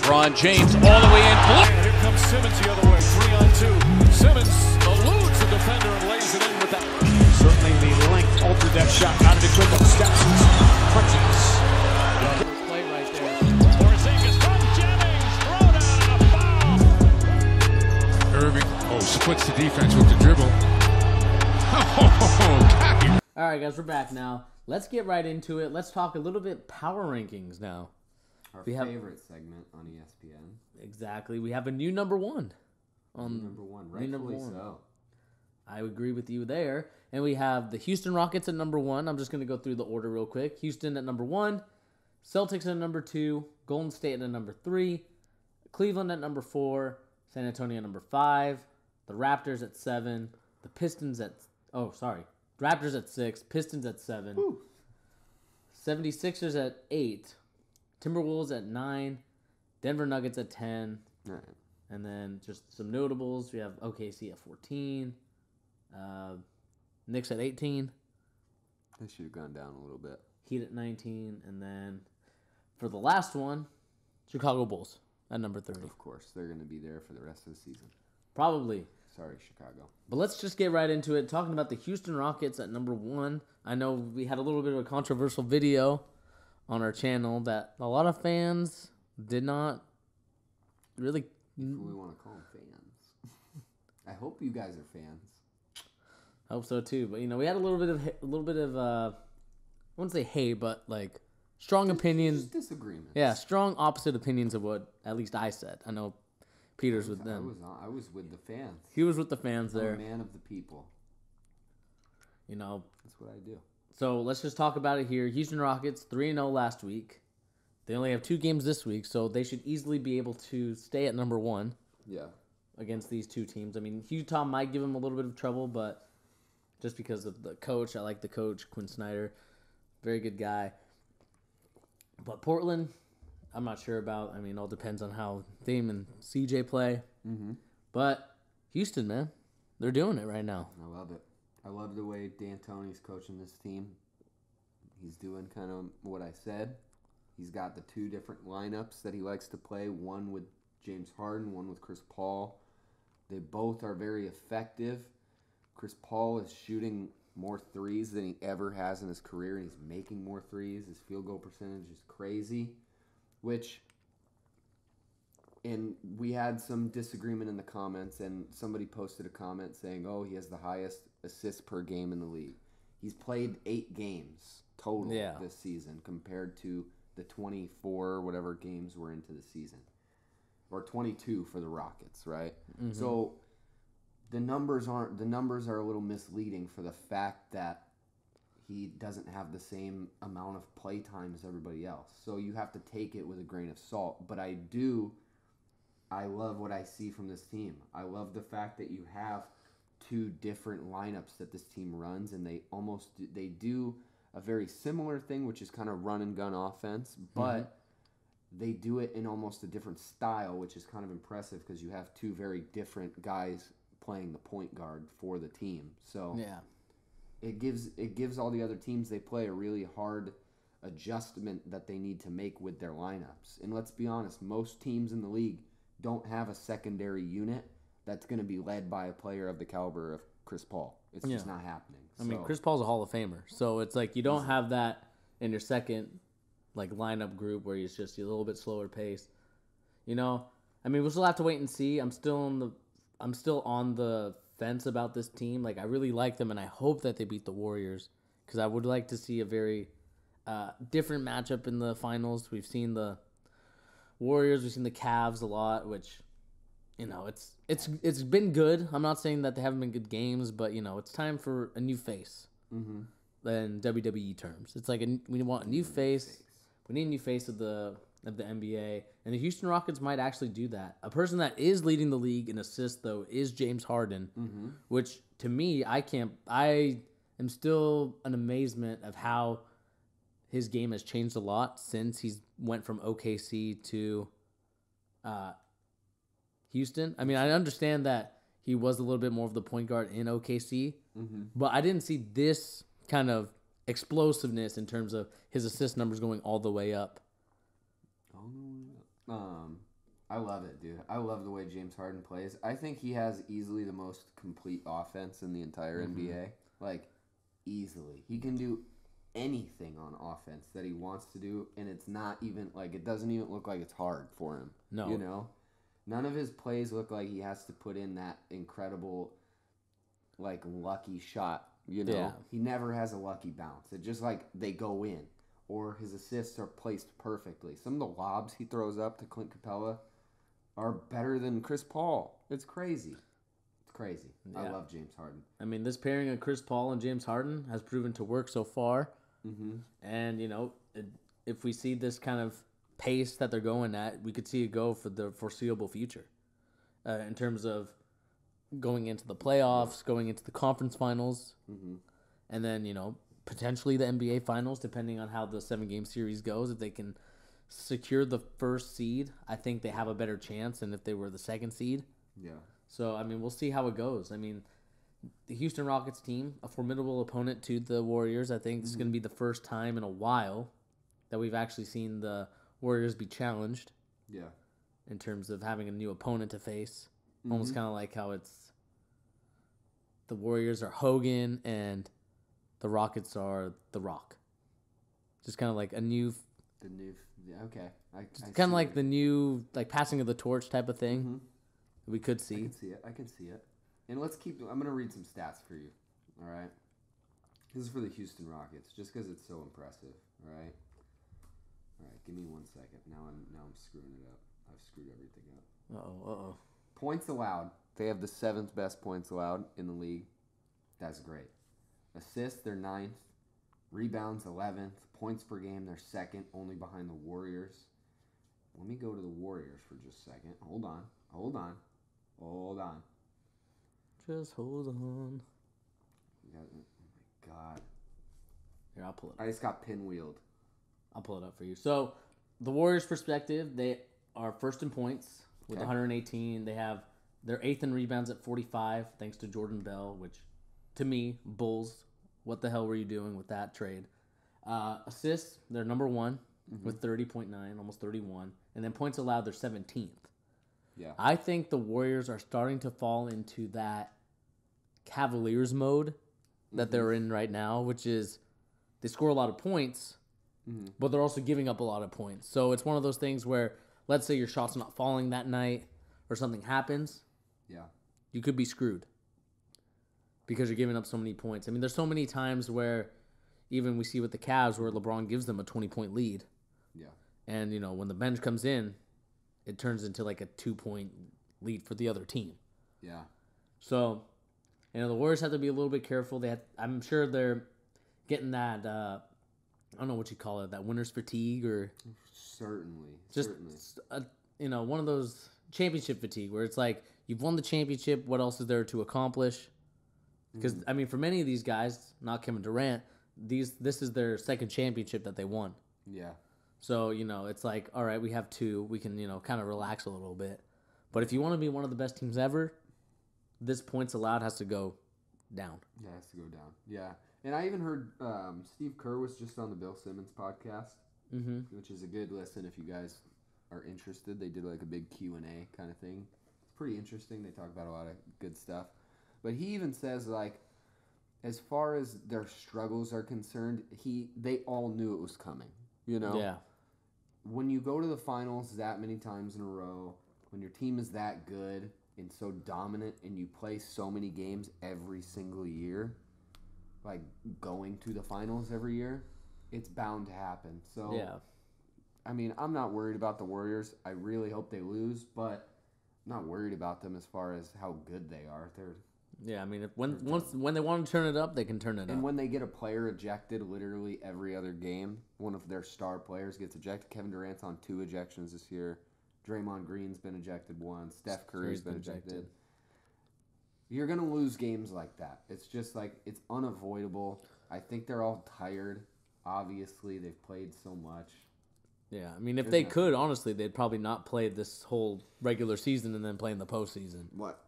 LeBron James all the way in. Here comes Simmons the other way, 3-on-2. Simmons eludes the defender and lays it in with that. Certainly the length altered that shot. Not a big window. Steps, crutches. Play right there. Porzingis from Jennings, throw down and a foul. Irving, splits the defense with the dribble. All right, guys, we're back now. Let's get right into it. Let's talk a little bit power rankings now. Our We have- favorite segment on ESPN. Exactly. We have a new number one. Number one, new number rightfully one. so. I agree with you there. And we have the Houston Rockets at number one. I'm just going to go through the order real quick. Houston at number one. Celtics at number two. Golden State at number three. Cleveland at number four. San Antonio at number five. The Raptors at seven. The Pistons at... Raptors at 6, Pistons at 7, 76ers at 8, Timberwolves at 9, Denver Nuggets at 10, Right. and then just some notables. We have OKC at 14, Knicks at 18, They should have gone down a little bit. Heat at 19, and then for the last one, Chicago Bulls at number 30. Of course, they're going to be there for the rest of the season. Probably. Sorry, Chicago. But let's just get right into it. Talking about the Houston Rockets at number one. I know we had a little bit of a controversial video on our channel that a lot of fans did not really. If we want to call them fans. I hope you guys are fans. I hope so too. But we had a little bit of I wouldn't say hate, but like strong opinions. Just disagreements. Yeah, strong opposite opinions of what at least I said. I know Peter's with them. I was with the fans. He was with the fans I'm there. a man of the people. That's what I do. So let's just talk about it here. Houston Rockets 3-0 last week. They only have 2 games this week, so they should easily be able to stay at number one Yeah. against these two teams. I mean, Utah might give them a little bit of trouble, but just because of the coach, I like the coach, Quinn Snyder. Very good guy. But Portland, I'm not sure about. I mean, it all depends on how Dame and CJ play. Mm-hmm. But Houston, man, they're doing it right now. I love it. I love the way D'Antoni's coaching this team. He's doing kind of what I said. He's got the 2 different lineups that he likes to play, one with James Harden, one with Chris Paul. They both are very effective. Chris Paul is shooting more threes than he ever has in his career, and he's making more threes. His field goal percentage is crazy, and we had some disagreement in the comments, and somebody posted a comment saying, he has the highest assists per game in the league. He's played 8 games total this season compared to the 24 whatever games we're into the season. Or 22 for the Rockets, right? Mm-hmm. So the numbers are a little misleading for the fact that he doesn't have the same amount of play time as everybody else. So you have to take it with a grain of salt. But I love what I see from this team. I love the fact that you have 2 different lineups that this team runs, and they do a very similar thing, which is kind of run and gun offense, but they do it in almost a different style, which is kind of impressive because you have 2 very different guys playing the point guard for the team. So Yeah. it gives all the other teams they play a really hard adjustment that they need to make with their lineups. And let's be honest, most teams in the league don't have a secondary unit that's going to be led by a player of the caliber of Chris Paul. It's just not happening. I mean, Chris Paul's a Hall of Famer, so it's like you don't have that in your second lineup group where he's just a little bit slower pace. I mean, we'll still have to wait and see. I'm still on the fence about this team. Like, I really like them, and I hope that they beat the Warriors because I would like to see a very different matchup in the finals. We've seen the Warriors, we've seen the Cavs a lot, which it's been good. I'm not saying that they haven't been good games, but it's time for a new face. Mm-hmm. In WWE terms, it's like we want a new face. We need a new face of the NBA, and the Houston Rockets might actually do that. A person that is leading the league in assists, though, is James Harden, which to me, I am still an amazement of how his game has changed a lot since he's went from OKC to Houston. I mean, I understand that he was a little bit more of the point guard in OKC, but I didn't see this kind of explosiveness in terms of his assist numbers going all the way up. I love it, dude. I love the way James Harden plays. I think he has easily the most complete offense in the entire NBA. Like, easily. He can do anything on offense that he wants to do, and it's not even, like, it doesn't even look like it's hard for him. No. You know? None of his plays look like he has to put in that incredible, like, lucky shot, you know? Yeah. He never has a lucky bounce. It's just like they go in, or his assists are placed perfectly. Some of the lobs he throws up to Clint Capella are better than Chris Paul. It's crazy. It's crazy. Yeah. I love James Harden. I mean, this pairing of Chris Paul and James Harden has proven to work so far. Mm-hmm. And, you know, if we see this kind of pace that they're going at, we could see it go for the foreseeable future. In terms of going into the playoffs, going into the conference finals, and then, you know, potentially the NBA finals, depending on how the 7-game series goes. If they can secure the first seed, I think they have a better chance than if they were the second seed. Yeah. So, I mean, we'll see how it goes. I mean, the Houston Rockets team, a formidable opponent to the Warriors. I think this is going to be the first time in a while that we've actually seen the Warriors be challenged. Yeah. In terms of having a new opponent to face. Almost kind of like how it's the Warriors are Hogan and the Rockets are The Rock. Just kind of like a new... Yeah, okay. I kind of like the new, like, passing of the torch type of thing. We could see. I can see it. And I'm going to read some stats for you, all right? This is for the Houston Rockets, just because it's so impressive, all right? All right, give me 1 second. Now I'm screwing it up. I've screwed everything up. Uh-oh. Points allowed. They have the 7th best points allowed in the league. That's great. Assists, they're 9th. Rebounds, 11th. Points per game, they're 2nd, only behind the Warriors. Let me go to the Warriors for just a second. Hold on. Just hold on. Oh my God. Here, I'll pull it up. I just got pinwheeled. I'll pull it up for you. So, the Warriors' perspective, they are first in points with 118. They're 8th in rebounds at 45, thanks to Jordan Bell, which, to me, Bulls, what the hell were you doing with that trade? Assists, they're number 1 with 30.9, almost 31. And then points allowed, they're 17th. Yeah. I think the Warriors are starting to fall into that Cavaliers mode that they're in right now, which is they score a lot of points, but they're also giving up a lot of points. So it's one of those things where, let's say your shot's not falling that night or something happens, you could be screwed because you're giving up so many points. I mean, there's so many times where even we see with the Cavs where LeBron gives them a 20-point lead. Yeah. And, you know, when the bench comes in, it turns into like a 2-point lead for the other team. Yeah. So, you know, the Warriors have to be a little bit careful. I'm sure they're getting that, I don't know what you call it, that winner's fatigue or... Certainly. You know, one of those championship fatigue where it's like, you've won the championship, what else is there to accomplish? Because, I mean, for many of these guys, not Kevin Durant, this is their second championship that they won. Yeah. So, you know, it's like, all right, we have 2. We can, you know, kind of relax a little bit. But if you want to be one of the best teams ever, this points allowed has to go down. Yeah, it has to go down. Yeah. And I even heard Steve Kerr was just on the Bill Simmons podcast, which is a good listen if you guys are interested. They did like a big Q&A kind of thing. It's pretty interesting. They talk about a lot of good stuff. But he even says, like, as far as their struggles are concerned, they all knew it was coming, you know? Yeah. When you go to the finals that many times in a row, when your team is that good and so dominant and you play so many games every single year, like going to the finals every year, it's bound to happen. So, yeah. I mean, I'm not worried about the Warriors. I really hope they lose, but I'm not worried about them as far as how good they are. Yeah, I mean, when they want to turn it up, they can turn it up. And when they get a player ejected literally every other game, one of their star players gets ejected. Kevin Durant's on 2 ejections this year. Draymond Green's been ejected once. Steph Curry's been ejected. You're going to lose games like that. It's just like, it's unavoidable. I think they're all tired. Obviously, they've played so much. Yeah, I mean, if they could, honestly, they'd probably not play this whole regular season and then play in the postseason. What?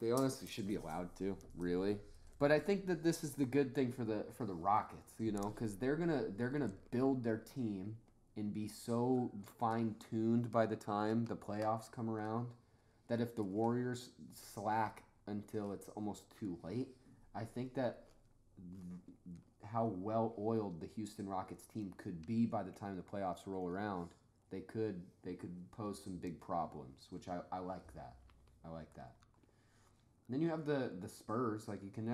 They honestly should be allowed to, really. But I think that this is the good thing for the Rockets, you know, because they're gonna build their team and be so fine-tuned by the time the playoffs come around that if the Warriors slack until it's almost too late, I think that how well-oiled the Houston Rockets team could be by the time the playoffs roll around, they could pose some big problems, which I like that. I like that. And then you have the Spurs. Like you can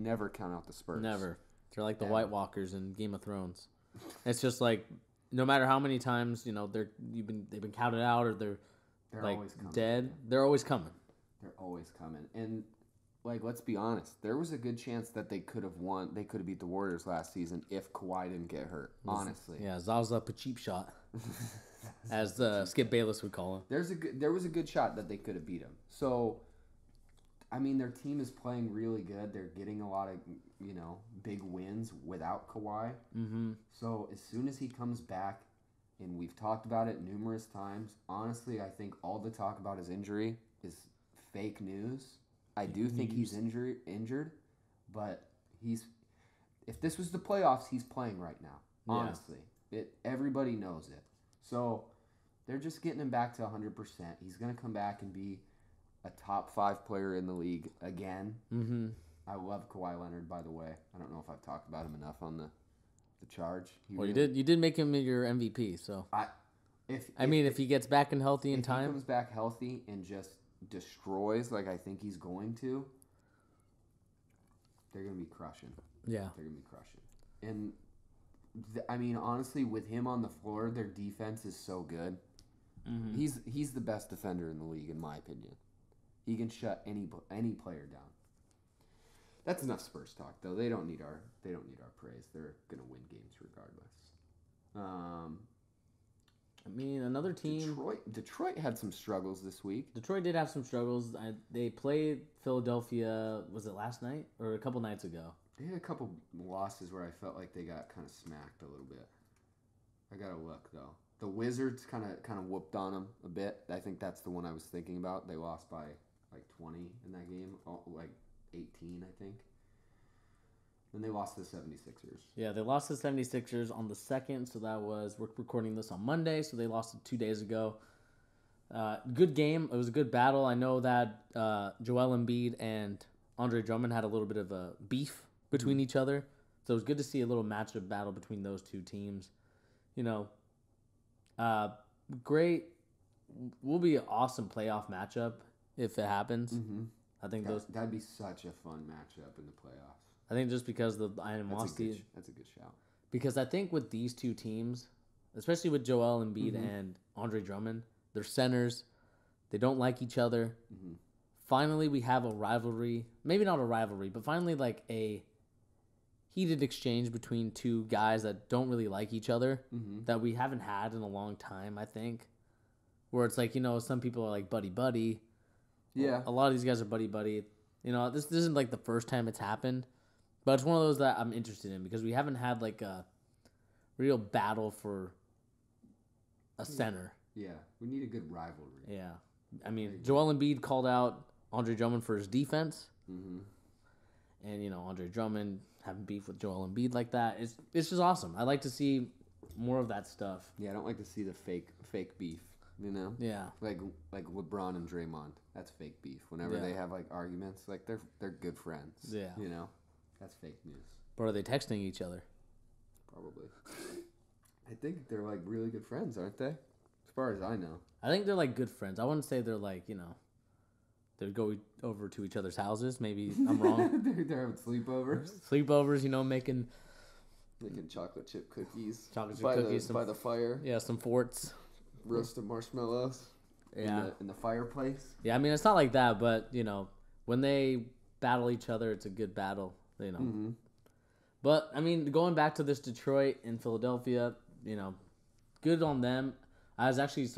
never count out the Spurs. Never. They're like the White Walkers in Game of Thrones. It's just like no matter how many times they've been counted out or they're like always coming. Dead, they're always coming. They're always coming. And like let's be honest, there was a good chance that they could have won. They could have beat the Warriors last season if Kawhi didn't get hurt. Honestly. Yeah, Zaza a cheap shot, as Skip Bayless would call him. There was a good shot that they could have beat him. So, I mean, their team is playing really good. They're getting a lot of big wins without Kawhi. Mm-hmm. So as soon as he comes back, and we've talked about it numerous times, honestly, I think all the talk about his injury is fake news. I do think he's injured, but if this was the playoffs, he's playing right now. Honestly, everybody knows it. So they're just getting him back to 100%. He's gonna come back and be a top 5 player in the league again. Mm-hmm. I love Kawhi Leonard, by the way. I don't know if I've talked about him enough on the charge. You did make him your MVP. So if he gets back and healthy in time, he comes back healthy and just destroys like I think he's going to, they're gonna be crushing. Yeah, they're gonna be crushing. And I mean, honestly, with him on the floor, their defense is so good. Mm-hmm. He's the best defender in the league, in my opinion. He can shut any player down. That's enough Spurs talk, though. They don't need our praise. They're gonna win games regardless. I mean, another team. Detroit had some struggles this week. Detroit did have some struggles. They played Philadelphia. Was it last night or a couple nights ago? They had a couple losses where I felt like they got kind of smacked a little bit. I gotta look though. The Wizards kind of whooped on them a bit. I think that's the one I was thinking about. They lost by like 20 in that game, like 18, I think. Then they lost to the 76ers. Yeah, they lost to the 76ers on the 2nd, so we're recording this on Monday, so they lost it 2 days ago. Good game. It was a good battle. I know that Joel Embiid and Andre Drummond had a little bit of a beef between each other, so it was good to see a little matchup battle between those two teams. Great. Will be an awesome playoff matchup if it happens. Mm-hmm. I think that'd be such a fun matchup in the playoffs. I think just because the animosity. That's a good shout. Because I think with these two teams, especially with Joel Embiid and Andre Drummond, they're centers. They don't like each other. Mm-hmm. Finally, we have a rivalry. Maybe not a rivalry, but finally like a heated exchange between two guys that don't really like each other that we haven't had in a long time, I think. Where it's like, some people are like buddy-buddy. Yeah. A lot of these guys are buddy-buddy. This isn't like the first time it's happened. But it's one of those that I'm interested in because we haven't had like a real battle for a center. Yeah, we need a good rivalry. Yeah. I mean, Joel Embiid called out Andre Drummond for his defense. Mm-hmm. And, Andre Drummond having beef with Joel Embiid like that. It's just awesome. I like to see more of that stuff. Yeah, I don't like to see the fake beef, Yeah. Like LeBron and Draymond. That's fake beef. Whenever they have like arguments, like they're good friends. Yeah. That's fake news. But are they texting each other? Probably. I think they're like really good friends, aren't they? As far as I know. I think they're like good friends. I wouldn't say they're like, they go over to each other's houses. Maybe I'm wrong. they're having sleepovers. Sleepovers, making chocolate chip cookies. Chocolate chip cookies. By the fire. Yeah, some forts. Roasted marshmallows. Yeah. In the fireplace. Yeah, I mean, it's not like that, but, when they battle each other, it's a good battle. Mm-hmm. But I mean, going back to this Detroit and Philadelphia, good on them. I was actually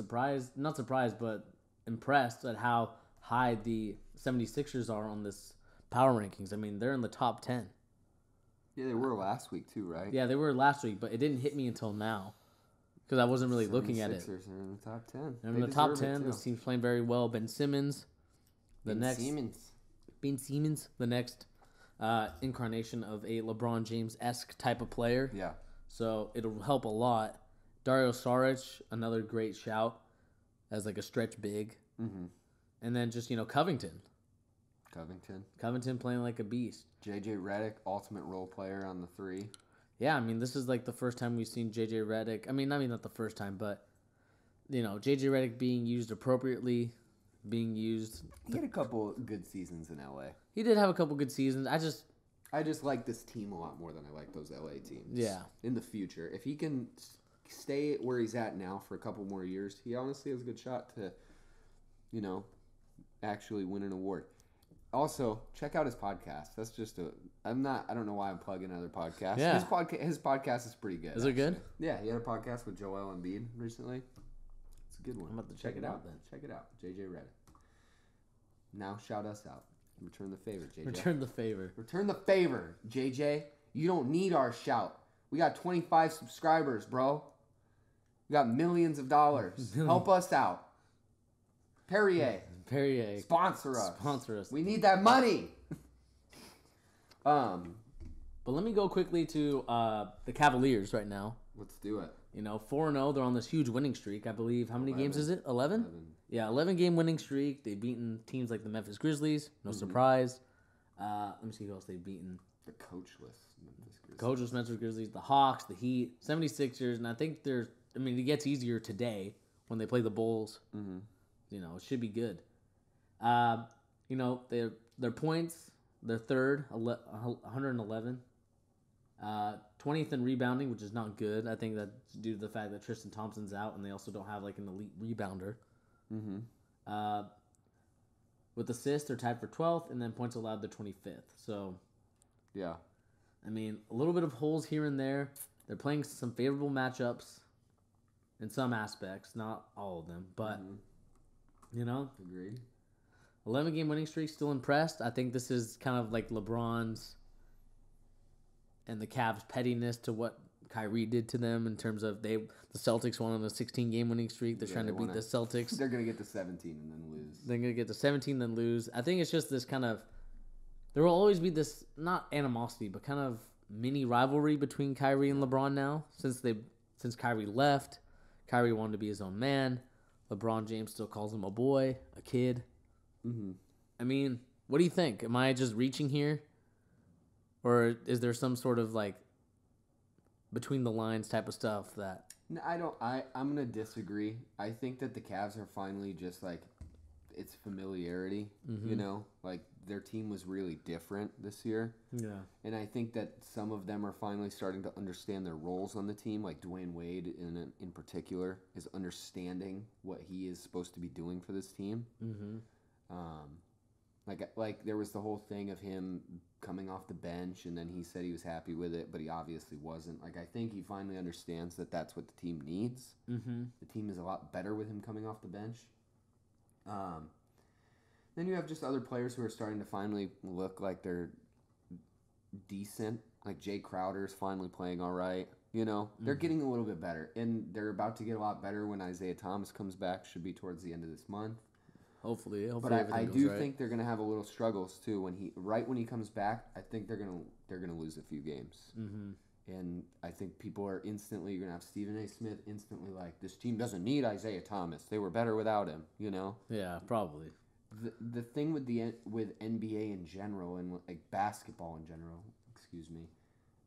not surprised, but impressed at how high the 76ers are on this power rankings. I mean, they're in the top 10. Yeah, they were last week too, right? Yeah, they were last week, but it didn't hit me until now because I wasn't really looking at it. 76ers are in the top 10. They're in the top 10. This team's playing very well. Ben Simmons, the next incarnation of a LeBron James-esque type of player. Yeah. So it'll help a lot. Dario Saric, another great shout as like a stretch big. Mm-hmm. And then just, Covington. Covington Playing like a beast. JJ Redick, ultimate role player on the 3. Yeah, I mean, this is like the first time we've seen JJ Redick. I mean, not the first time, but, JJ Redick being used appropriately, being used. He had a couple good seasons in LA. He did have a couple good seasons. I just like this team a lot more than I like those LA teams. Yeah. In the future. If he can stay where he's at now for a couple more years, he honestly has a good shot to, actually win an award. Also, check out his podcast. That's just I don't know why I'm plugging other podcasts. Yeah. His podcast is pretty good. Is it good? Yeah, he had a podcast with Joel Embiid recently. It's a good one. I'm about to check it out then. Check it out. JJ Redick. Now shout us out. Return the favor, JJ. Return the favor. Return the favor, JJ. You don't need our shout. We got 25 subscribers, bro. We got millions of dollars. Help us out. Perrier. Sponsor us. We need that money. But let me go quickly to the Cavaliers right now. Let's do it. 4-0. They're on this huge winning streak. I believe. How many games is it? 11? Yeah, 11-game winning streak. They've beaten teams like the Memphis Grizzlies. No surprise. Let me see who else they've beaten. The coachless Memphis Grizzlies. Coachless Memphis Grizzlies. The Hawks, the Heat, 76ers. And I think it gets easier today when they play the Bulls. Mm-hmm. It should be good. Their points, they're third, 111. 20th in rebounding, which is not good. I think that's due to the fact that Tristan Thompson's out, and they also don't have like an elite rebounder. Mm-hmm. With assists, they're tied for 12th, and then points allowed, they're 25th. So, yeah. I mean, a little bit of holes here and there. They're playing some favorable matchups in some aspects, not all of them, but, Agreed. 11-game winning streak, still impressed. I think this is kind of like LeBron's and the Cavs' pettiness to what Kyrie did to them in terms of the Celtics won on a 16-game winning streak. They're trying to beat the Celtics. They're going to get to 17 and then lose. They're going to get to 17 then lose. I think it's just this kind of – there will always be this, not animosity, but kind of mini rivalry between Kyrie and LeBron now. Since Kyrie left, Kyrie wanted to be his own man. LeBron James still calls him a boy, a kid. Mm-hmm. I mean, what do you think? Am I just reaching here? Or is there some sort of like between the lines type of stuff that... No, I'm going to disagree. I think that the Cavs are finally just like, it's familiarity, Like their team was really different this year. Yeah. And I think that some of them are finally starting to understand their roles on the team. Like Dwayne Wade in particular is understanding what he is supposed to be doing for this team. Mm-hmm. Like there was the whole thing of him coming off the bench, and then he said he was happy with it, but he obviously wasn't. Like I think he finally understands that that's what the team needs. Mm-hmm. The team is a lot better with him coming off the bench. Then you have just other players who are starting to finally look like they're decent. Like Jay Crowder's finally playing all right. They're getting a little bit better, and they're about to get a lot better when Isaiah Thomas comes back. Should be towards the end of this month. Hopefully, but I do think they're gonna have a little struggles too when he comes back. I think they're gonna lose a few games, and I think people are you're gonna have Stephen A. Smith instantly like, this team doesn't need Isaiah Thomas. They were better without him. Yeah, probably. The thing with NBA in general and like basketball in general,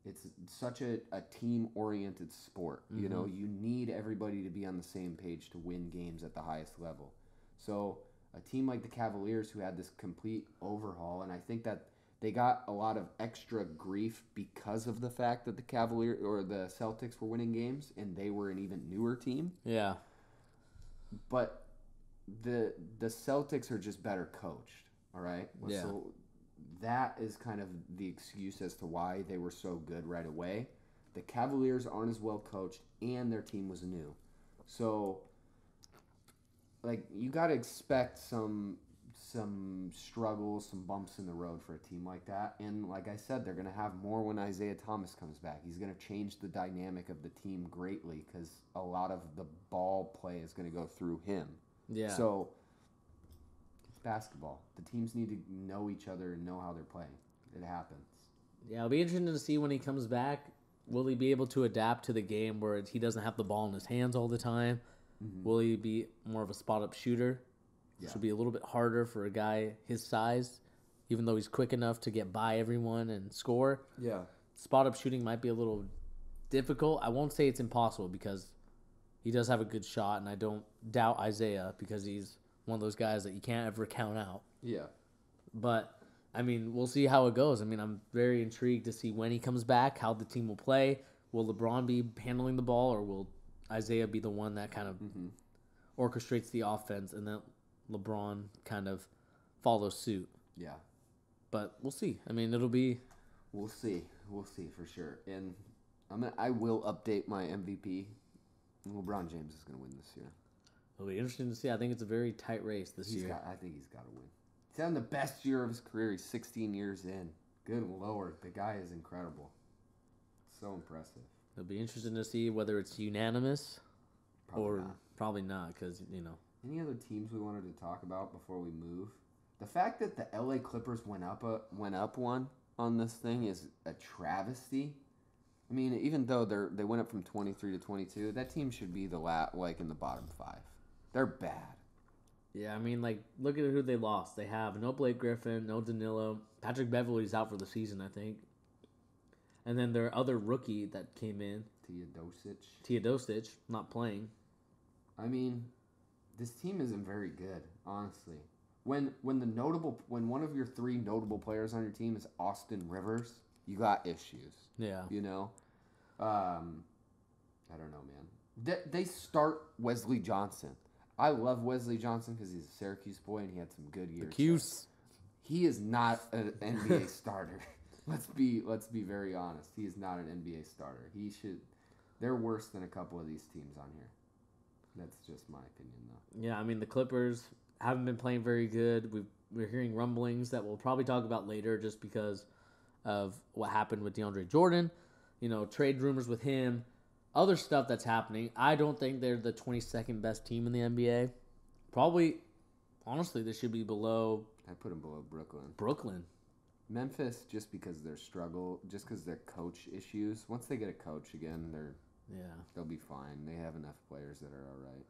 it's such a team oriented sport. Mm-hmm. You need everybody to be on the same page to win games at the highest level. So a team like the Cavaliers, who had this complete overhaul, and I think that they got a lot of extra grief because of the fact that the Cavaliers or the Celtics were winning games, and they were an even newer team. Yeah. But the Celtics are just better coached, all right? Yeah. So that is kind of the excuse as to why they were so good right away. The Cavaliers aren't as well coached, and their team was new. So like, you got to expect some struggles, some bumps in the road for a team like that. And like I said, they're going to have more when Isaiah Thomas comes back. He's going to change the dynamic of the team greatly because a lot of the ball play is going to go through him. Yeah. So it's basketball. The teams need to know each other and know how they're playing. It happens. Yeah, it'll be interesting to see when he comes back. will he be able to adapt to the game where he doesn't have the ball in his hands all the time? Mm-hmm. Will he be more of a spot-up shooter? Yeah. Which will be a little bit harder for a guy his size, even though he's quick enough to get by everyone and score. Yeah. Spot-up shooting might be a little difficult. I won't say it's impossible because he does have a good shot, and I don't doubt Isaiah because he's one of those guys that you can't ever count out. Yeah. But, I mean, we'll see how it goes. I mean, I'm very intrigued to see when he comes back, how the team will play. Will LeBron be handling the ball, or will Isaiah be the one that kind of orchestrates the offense, and then LeBron kind of follows suit? Yeah. But we'll see. I mean, it'll be... We'll see. We'll see for sure. And I will update my MVP. LeBron James is going to win this year. It'll be interesting to see. I think it's a very tight race this year. I think he's got to win. He's having the best year of his career. He's 16 years in. Good Lord. The guy is incredible. So impressive. It'll be interesting to see whether it's unanimous probably not because, you know. Any other teams we wanted to talk about before we move? The fact that the LA Clippers went up one on this thing is a travesty. I mean, even though they went up from 23 to 22, that team should be in the bottom 5. They're bad. Yeah, I mean, like, look at who they lost. They have no Blake Griffin, no Danilo. Patrick Beverly's out for the season, I think. And then their other rookie that came in, Teodosic, not playing. I mean, this team isn't very good, honestly. When one of your 3 notable players on your team is Austin Rivers, you got issues. Yeah. You know? I don't know, man. They start Wesley Johnson. I love Wesley Johnson because he's a Syracuse boy and he had some good years. He is not an NBA starter. Let's be very honest. He is not an NBA starter. They're worse than a couple of these teams on here. That's just my opinion, though. Yeah, I mean, the Clippers haven't been playing very good. We're hearing rumblings that we'll probably talk about later just because of what happened with DeAndre Jordan. You know, trade rumors with him. Other stuff that's happening. I don't think they're the 22nd best team in the NBA. Probably, honestly, they should be below... I put them below Brooklyn. Memphis, just because their struggle, just because their coach issues. Once they get a coach again, they'll be fine. They have enough players that are all right.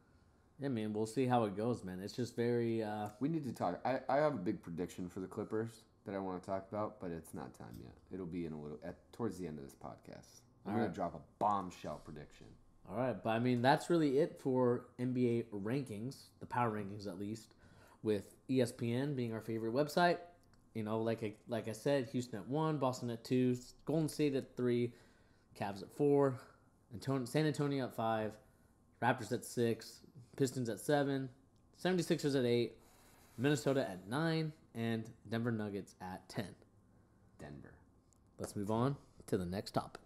Yeah, man, we'll see how it goes, man. It's just very... We need to talk. I have a big prediction for the Clippers that I want to talk about, but it's not time yet. It'll be towards the end of this podcast. I'm going to drop a bombshell prediction. All right, but I mean, that's really it for NBA rankings, the power rankings at least, with ESPN being our favorite website. You know, like I said, Houston at 1, Boston at 2, Golden State at 3, Cavs at 4, San Antonio at 5, Raptors at 6, Pistons at 7, 76ers at 8, Minnesota at 9, and Denver Nuggets at 10. Denver. Let's move on to the next topic.